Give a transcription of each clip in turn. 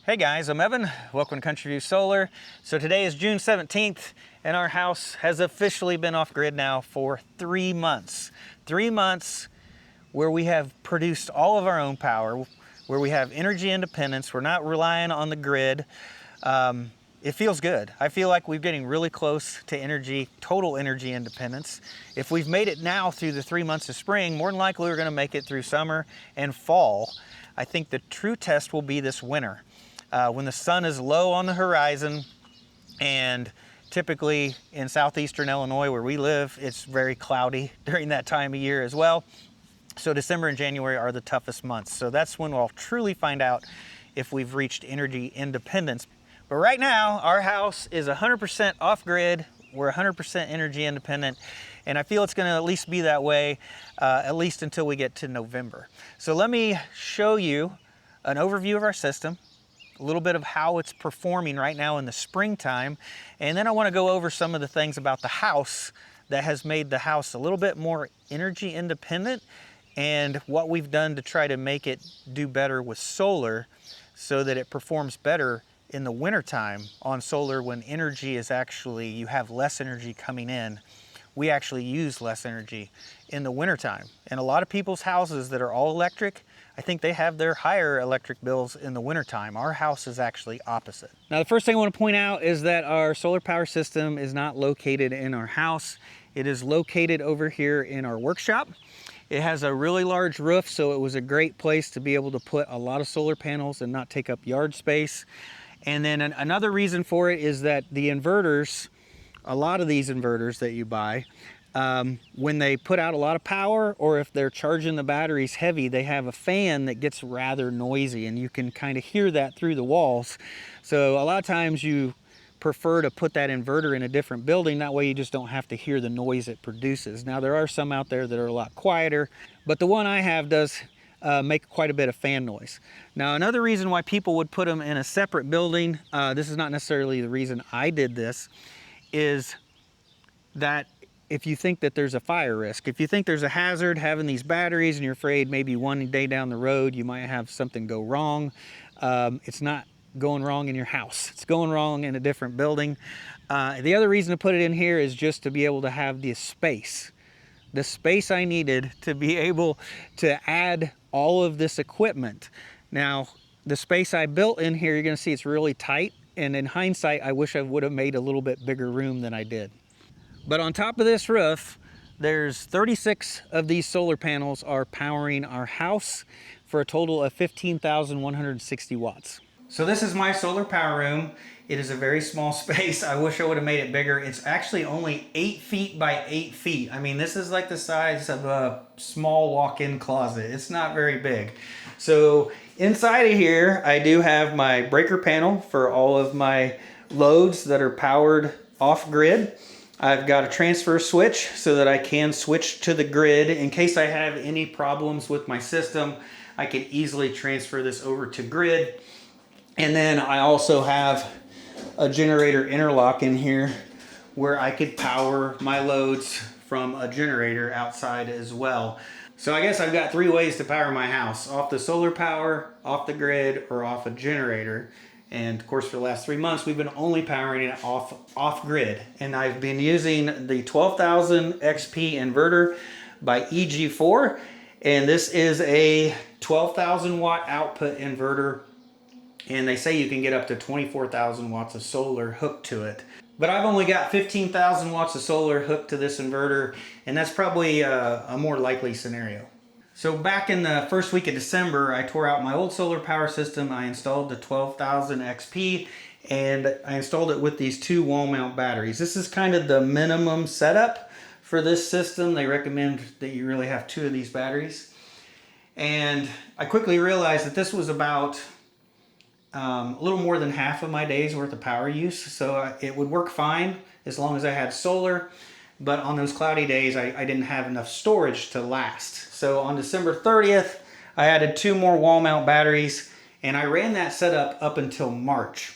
Hey guys, I'm Evan. Welcome to Country View Solar. So today is June 17th and our house has officially been off grid now for 3 months. 3 months where we have produced all of our own power, where we have energy independence. We're not relying on the grid. It feels good. I feel like we're getting really close to total energy independence. If we've made it now through the 3 months of spring, more than likely we're gonna make it through summer and fall. I think the true test will be this winter. When the sun is low on the horizon, and typically in southeastern Illinois where we live, it's very cloudy during that time of year as well. So December and January are the toughest months. So that's when we'll truly find out if we've reached energy independence. But right now, our house is 100% off grid. We're 100% energy independent. And I feel it's gonna at least be that way, at least until we get to November. So let me show you an overview of our system, a little bit of how it's performing right now in the springtime. And then I wanna go over some of the things about the house that has made the house a little bit more energy independent and what we've done to try to make it do better with solar so that it performs better in the wintertime on solar when you have less energy coming in. We actually use less energy in the wintertime. And a lot of people's houses that are all electric, I think they have their higher electric bills in the wintertime. Our house is actually opposite. Now, the first thing I want to point out is that our solar power system is not located in our house. It is located over here in our workshop. It has a really large roof, so it was a great place to be able to put a lot of solar panels and not take up yard space. And then another reason for it is that the inverters, a lot of these inverters that you buy, when they put out a lot of power or if they're charging the batteries heavy, they have a fan that gets rather noisy and you can kind of hear that through the walls. So a lot of times you prefer to put that inverter in a different building. That way you just don't have to hear the noise it produces. Now there are some out there that are a lot quieter, but the one I have does make quite a bit of fan noise. Now another reason why people would put them in a separate building, this is not necessarily the reason I did this, is that if you think that there's a fire risk, if you think there's a hazard having these batteries and you're afraid maybe one day down the road you might have something go wrong, it's not going wrong in your house. It's going wrong in a different building. The other reason to put it in here is just to be able to have the space I needed to be able to add all of this equipment. Now, the space I built in here, you're gonna see it's really tight. And in hindsight, I wish I would have made a little bit bigger room than I did. But on top of this roof, there's 36 of these solar panels are powering our house for a total of 15,160 watts. So this is my solar power room. It is a very small space. I wish I would have made it bigger. It's actually only 8 feet by 8 feet. I mean, this is like the size of a small walk-in closet. It's not very big. So inside of here, I do have my breaker panel for all of my loads that are powered off grid. I've got a transfer switch so that I can switch to the grid. In case I have any problems with my system, I can easily transfer this over to grid. And then I also have a generator interlock in here where I could power my loads from a generator outside as well. So I guess I've got 3 ways to power my house: off the solar power, off the grid, or off a generator. And of course, for the last 3 months, we've been only powering it off grid. And I've been using the 12,000 XP inverter by EG4. And this is a 12,000 watt output inverter. And they say you can get up to 24,000 watts of solar hooked to it. But I've only got 15,000 watts of solar hooked to this inverter, and that's probably a more likely scenario. So back in the first week of December, I tore out my old solar power system. I installed the 12,000 XP, and I installed it with these 2 wall mount batteries. This is kind of the minimum setup for this system. They recommend that you really have 2 of these batteries. And I quickly realized that this was about a little more than half of my day's worth of power use. So it would work fine as long as I had solar. But on those cloudy days, I didn't have enough storage to last. So on December 30th, I added 2 more wall mount batteries, and I ran that setup up until March.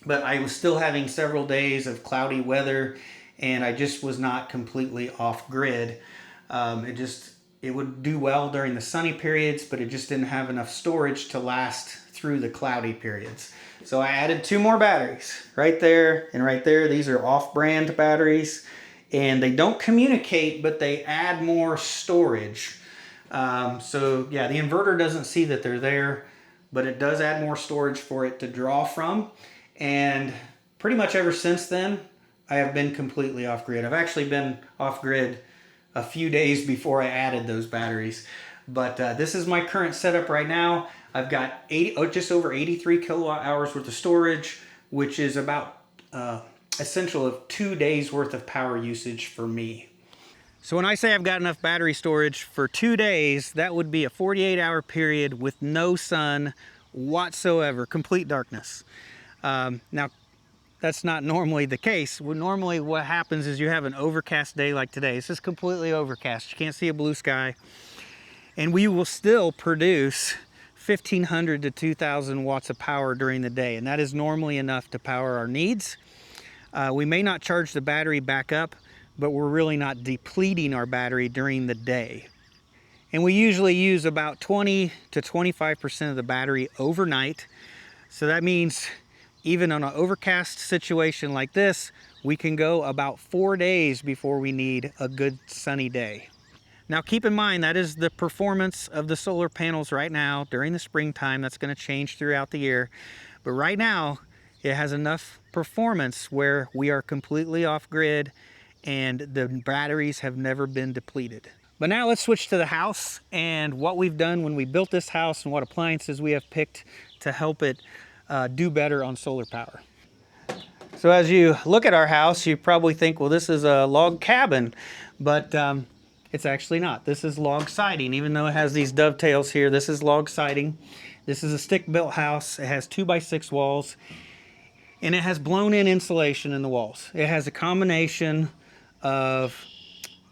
But I was still having several days of cloudy weather, and I just was not completely off grid. it would do well during the sunny periods, but it just didn't have enough storage to last through the cloudy periods. So I added 2 more batteries right there and right there. These are off-brand batteries, and they don't communicate, but they add more storage. So yeah, the inverter doesn't see that they're there, but it does add more storage for it to draw from. And pretty much ever since then, I have been completely off grid. I've actually been off grid a few days before I added those batteries. But this is my current setup right now. I've got just over 83 kilowatt hours worth of storage, which is about essential of 2 days worth of power usage for me. So when I say I've got enough battery storage for 2 days, that would be a 48-hour period with no sun whatsoever, complete darkness. Now, that's not normally the case. Normally what happens is you have an overcast day like today. This is completely overcast. You can't see a blue sky. And we will still produce 1,500 to 2,000 watts of power during the day. And that is normally enough to power our needs. We may not charge the battery back up, but we're really not depleting our battery during the day. And we usually use about 20 to 25% of the battery overnight. So that means even on an overcast situation like this, we can go about 4 days before we need a good sunny day. Now keep in mind, that is the performance of the solar panels right now during the springtime. That's going to change throughout the year. But right now, it has enough performance where we are completely off grid and the batteries have never been depleted. But now let's switch to the house and what we've done when we built this house and what appliances we have picked to help it do better on solar power. So as you look at our house, you probably think, well, this is a log cabin, but it's actually not. This is log siding. Even though it has these dovetails here, this is log siding. This is a stick-built house. It has 2x6 walls, and it has blown-in insulation in the walls. It has a combination of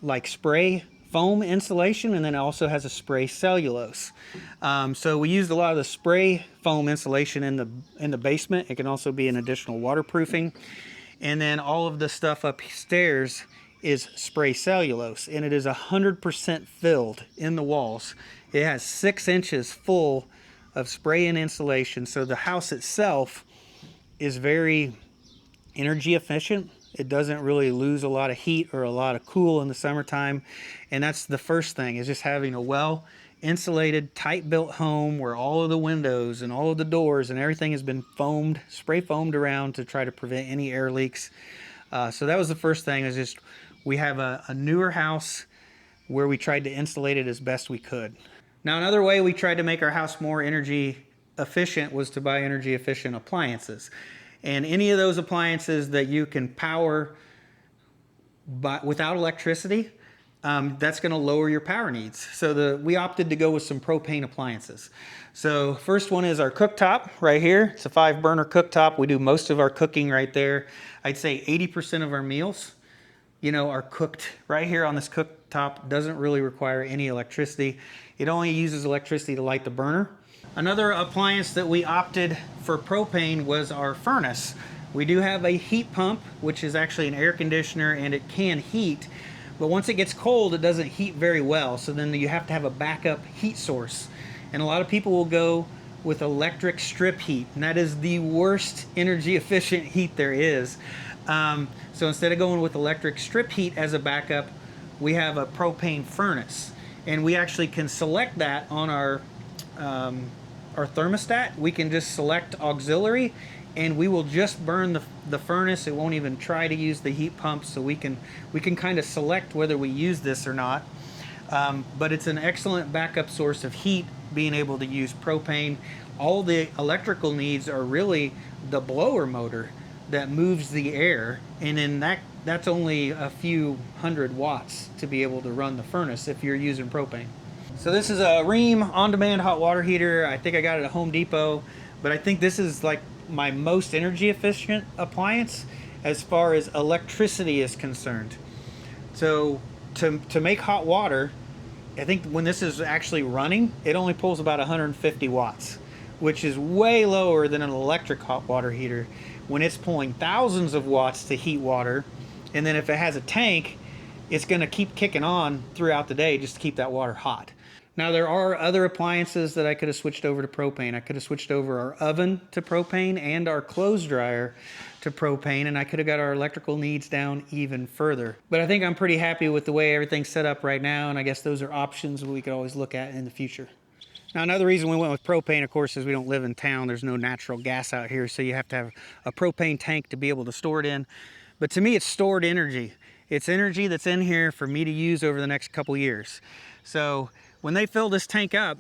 like spray foam insulation, and then it also has a spray cellulose. So we used a lot of the spray foam insulation in the basement. It can also be an additional waterproofing. And then all of the stuff upstairs is spray cellulose, and it is 100% filled in the walls. It has 6 inches full of spray and insulation. So the house itself is very energy efficient. It doesn't really lose a lot of heat or a lot of cool in the summertime. And that's the first thing, is just having a well insulated, tight built home where all of the windows and all of the doors and everything has been foamed, spray foamed around to try to prevent any air leaks. So that was the first thing, is just we have a newer house where we tried to insulate it as best we could. Now another way we tried to make our house more energy efficient was to buy energy efficient appliances. And any of those appliances that you can power without electricity, that's going to lower your power needs. So we opted to go with some propane appliances. So first one is our cooktop right here. It's a 5-burner cooktop. We do most of our cooking right there. I'd say 80% of our meals, are cooked right here on this cooktop. Doesn't really require any electricity. It only uses electricity to light the burner. Another appliance that we opted for propane was our furnace. We do have a heat pump, which is actually an air conditioner, and it can heat, but once it gets cold, it doesn't heat very well. So then you have to have a backup heat source. And a lot of people will go with electric strip heat, and that is the worst energy efficient heat there is. So instead of going with electric strip heat as a backup, we have a propane furnace. And we actually can select that on our thermostat. We can just select auxiliary, and we will just burn the furnace. It won't even try to use the heat pump, so we can kind of select whether we use this or not. But it's an excellent backup source of heat, being able to use propane. All the electrical needs are really the blower motor that moves the air, and then that's only a few hundred watts to be able to run the furnace if you're using propane. So this is a Rheem on-demand hot water heater. I think I got it at Home Depot, but I think this is like my most energy efficient appliance as far as electricity is concerned. So to make hot water, I think when this is actually running, it only pulls about 150 watts, which is way lower than an electric hot water heater. When it's pulling thousands of watts to heat water, and then if it has a tank, it's going to keep kicking on throughout the day just to keep that water hot. Now, there are other appliances that I could have switched over to propane. I could have switched over our oven to propane and our clothes dryer to propane, and I could have got our electrical needs down even further. But I think I'm pretty happy with the way everything's set up right now, and I guess those are options we could always look at in the future. Now, another reason we went with propane, of course, is we don't live in town. There's no natural gas out here, so you have to have a propane tank to be able to store it in. But to me, it's stored energy. It's energy that's in here for me to use over the next couple years. So when they fill this tank up,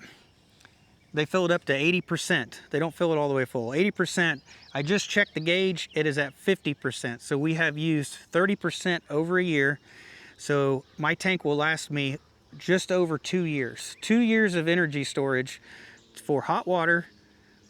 they fill it up to 80%. They don't fill it all the way full. 80%, I just checked the gauge, it is at 50%. So we have used 30% over a year. So my tank will last me just over 2 years. 2 years of energy storage for hot water,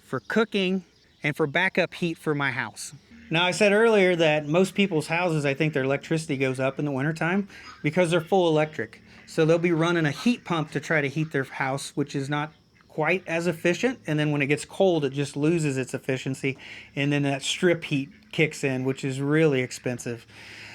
for cooking, and for backup heat for my house. Now, I said earlier that most people's houses, I think their electricity goes up in the wintertime because they're full electric. So they'll be running a heat pump to try to heat their house, which is not quite as efficient. And then when it gets cold, it just loses its efficiency. And then that strip heat kicks in, which is really expensive.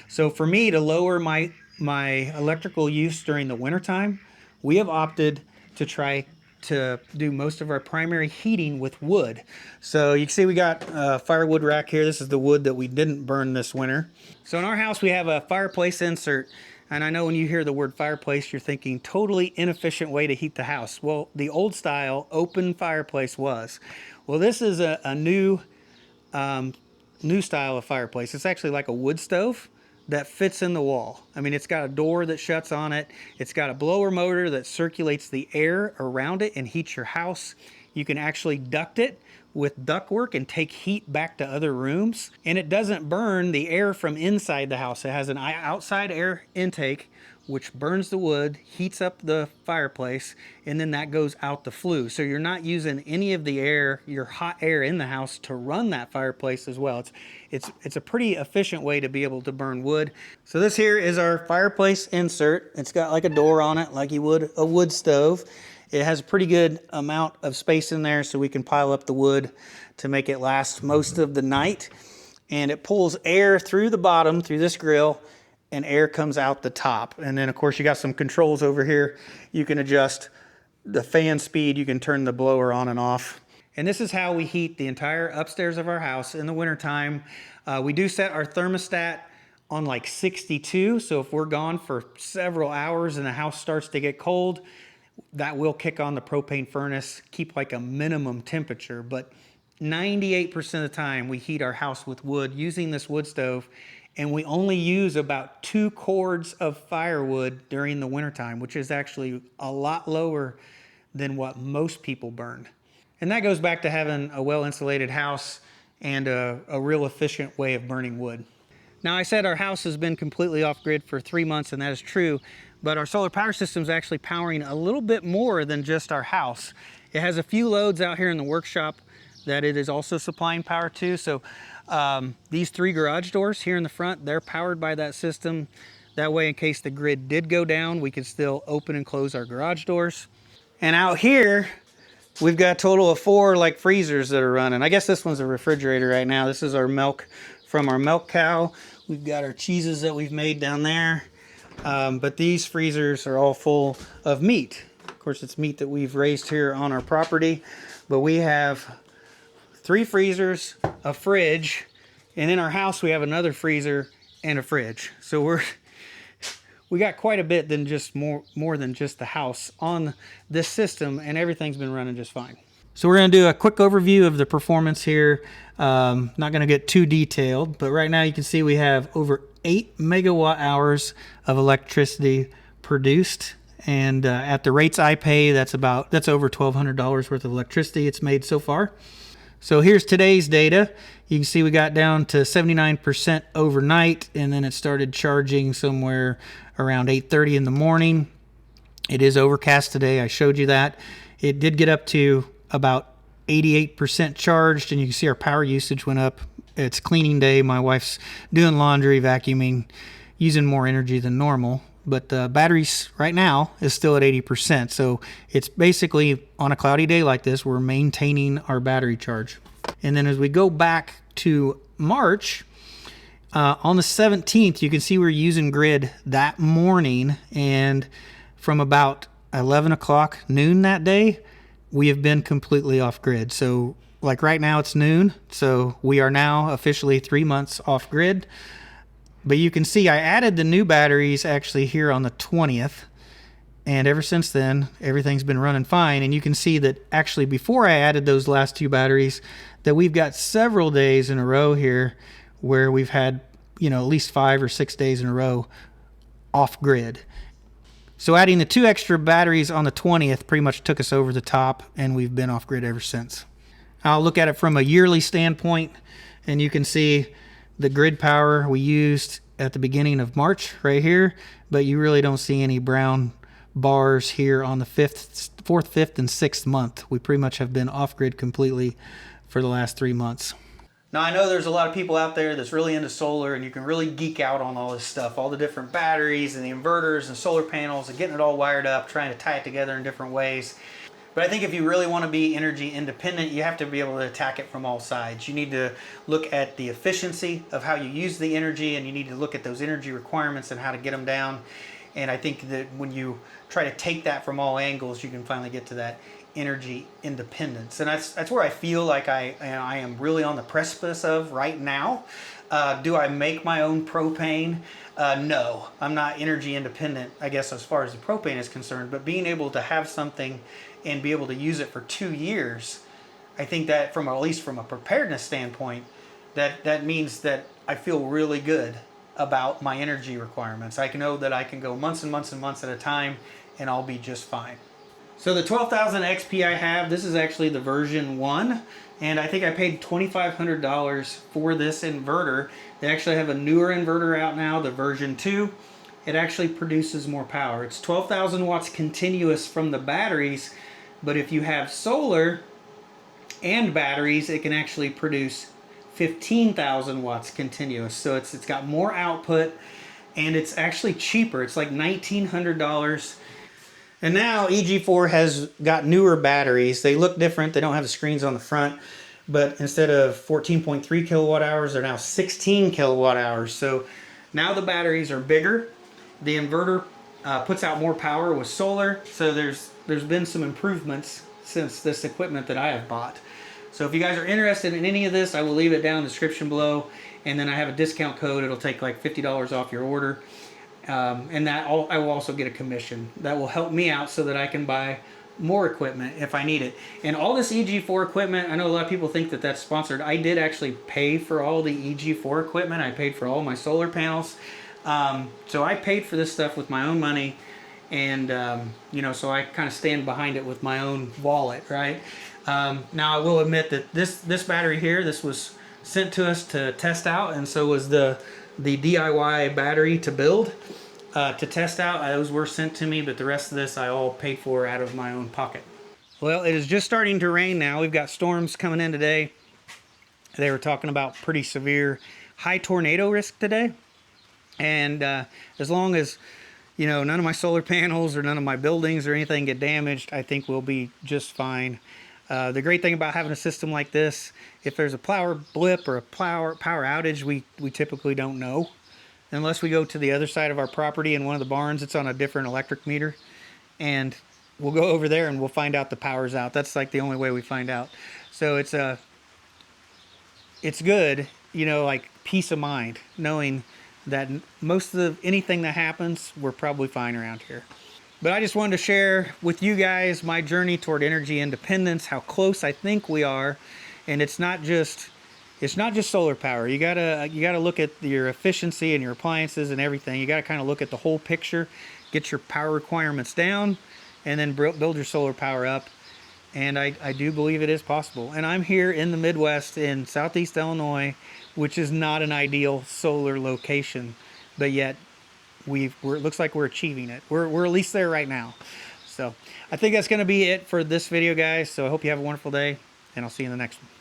So for me to lower my electrical use during the wintertime, we have opted to try to do most of our primary heating with wood. So you can see we got a firewood rack here. This is the wood that we didn't burn this winter. So in our house, we have a fireplace insert. And I know when you hear the word fireplace, you're thinking totally inefficient way to heat the house. Well, the old style open fireplace was. Well, this is a new style of fireplace. It's actually like a wood stove that fits in the wall. I mean, it's got a door that shuts on it. It's got a blower motor that circulates the air around it and heats your house. You can actually duct it with ductwork and take heat back to other rooms. And it doesn't burn the air from inside the house. It has an outside air intake, which burns the wood, heats up the fireplace, and then that goes out the flue. So you're not using any of the air, your hot air in the house to run that fireplace as well. It's a pretty efficient way to be able to burn wood. So this here is our fireplace insert. It's got like a door on it, like you would a wood stove. It has a pretty good amount of space in there so we can pile up the wood to make it last most of the night. And it pulls air through the bottom, through this grill, and air comes out the top. And then of course you got some controls over here. You can adjust the fan speed, you can turn the blower on and off. And this is how we heat the entire upstairs of our house in the wintertime. We do set our thermostat on like 62. So if we're gone for several hours and the house starts to get cold, that will kick on the propane furnace, keep like a minimum temperature. But 98% of the time we heat our house with wood using this wood stove, and we only use about 2 cords of firewood during the wintertime, which is actually a lot lower than what most people burn. And that goes back to having a well-insulated house and a real efficient way of burning wood. Now, I said our house has been completely off-grid for 3 months, and that is true, but our solar power system is actually powering a little bit more than just our house. It has a few loads out here in the workshop that it is also supplying power to. So these 3 garage doors here in the front, they're powered by that system. That way, in case the grid did go down, we can still open and close our garage doors. And out here, we've got a total of 4 like freezers that are running. I guess this one's a refrigerator right now. This is our milk from our milk cow. We've got our cheeses that we've made down there. But these freezers are all full of meat. Of course, it's meat that we've raised here on our property. But we have 3 freezers, a fridge, and in our house we have another freezer and a fridge. So we got quite a bit than just more than just the house on this system, and everything's been running just fine. So we're going to do a quick overview of the performance here. Not going to get too detailed, but right now you can see we have over 8 megawatt hours of electricity produced. And at the rates I pay, that's over $1,200 worth of electricity it's made so far. So here's today's data. You can see we got down to 79% overnight, and then it started charging somewhere around 8:30 in the morning. It is overcast today. I showed you that. It did get up to about 88% charged, and you can see our power usage went up. It's cleaning day. My wife's doing laundry, vacuuming, using more energy than normal. But the batteries right now is still at 80%. So it's basically on a cloudy day like this, we're maintaining our battery charge. And then as we go back to March, On the 17th, you can see we're using grid that morning, and from about 11 o'clock noon that day, we have been completely off grid. So like right now it's noon, so we are now officially 3 months off grid. But you can see I added the new batteries actually here on the 20th, and ever since then everything's been running fine. And you can see that actually before I added those last two batteries, that we've got several days in a row here where we've had, you know, at least 5 or 6 days in a row off grid. So adding the 2 extra batteries on the 20th pretty much took us over the top, and we've been off grid ever since. I'll look at it from a yearly standpoint, and you can see the grid power we used at the beginning of March right here, but you really don't see any brown bars here on the 4th, 5th, and 6th month. We pretty much have been off grid completely for the last 3 months. Now, I know there's a lot of people out there that's really into solar, and you can really geek out on all this stuff, all the different batteries and the inverters and solar panels and getting it all wired up, trying to tie it together in different ways. But I think if you really want to be energy independent, you have to be able to attack it from all sides. You need to look at the efficiency of how you use the energy, and you need to look at those energy requirements and how to get them down. And I think that when you try to take that from all angles, you can finally get to that energy independence. And that's where I feel like I am really on the precipice of right now. Do I make my own propane? No, I'm not energy independent, I guess, as far as the propane is concerned, but being able to have something and be able to use it for 2 years, I think that at least from a preparedness standpoint, that means that I feel really good about my energy requirements. I can know that I can go months and months and months at a time, and I'll be just fine. So the 12,000 XP I have, this is actually the version 1, and I think I paid $2,500 for this inverter. They actually have a newer inverter out now, the version 2. It actually produces more power. It's 12,000 watts continuous from the batteries, but if you have solar and batteries, it can actually produce 15,000 watts continuous. So it's got more output, and it's actually cheaper. It's like $1,900. And now EG4 has got newer batteries. They look different. They don't have the screens on the front, but instead of 14.3 kilowatt hours, they're now 16 kilowatt hours. So now the batteries are bigger. The inverter puts out more power with solar. So there's been some improvements since this equipment that I have bought. So if you guys are interested in any of this, I will leave it down in the description below. And then I have a discount code. It'll take like $50 off your order. And I will also get a commission. That will help me out so that I can buy more equipment if I need it. And all this EG4 equipment, I know a lot of people think that that's sponsored. I did actually pay for all the EG4 equipment. I paid for all my solar panels. So I paid for this stuff with my own money. And, you know, so I kind of stand behind it with my own wallet, right? Now I will admit that this battery here, this was sent to us to test out, and so was the DIY battery to build, to test out. Those were sent to me, but the rest of this I all paid for out of my own pocket. Well, it is just starting to rain now. We've got storms coming in today. They were talking about pretty severe high tornado risk today. And as long as, you know, none of my solar panels or none of my buildings or anything get damaged, I think we'll be just fine. The great thing about having a system like this, if there's a power blip or a power outage, we typically don't know. Unless we go to the other side of our property in one of the barns, it's on a different electric meter. And we'll go over there and we'll find out the power's out. That's like the only way we find out. So it's good, you know, like peace of mind, knowing that most of anything that happens, we're probably fine around here. But I just wanted to share with you guys my journey toward energy independence, how close I think we are. And it's not just solar power. You gotta look at your efficiency and your appliances and everything. You gotta kind of look at the whole picture, get your power requirements down, and then build your solar power up. And I do believe it is possible. And I'm here in the Midwest in Southeast Illinois, which is not an ideal solar location, but yet it looks like we're achieving it. We're at least there right now. So I think that's going to be it for this video, guys. So I hope you have a wonderful day, and I'll see you in the next one.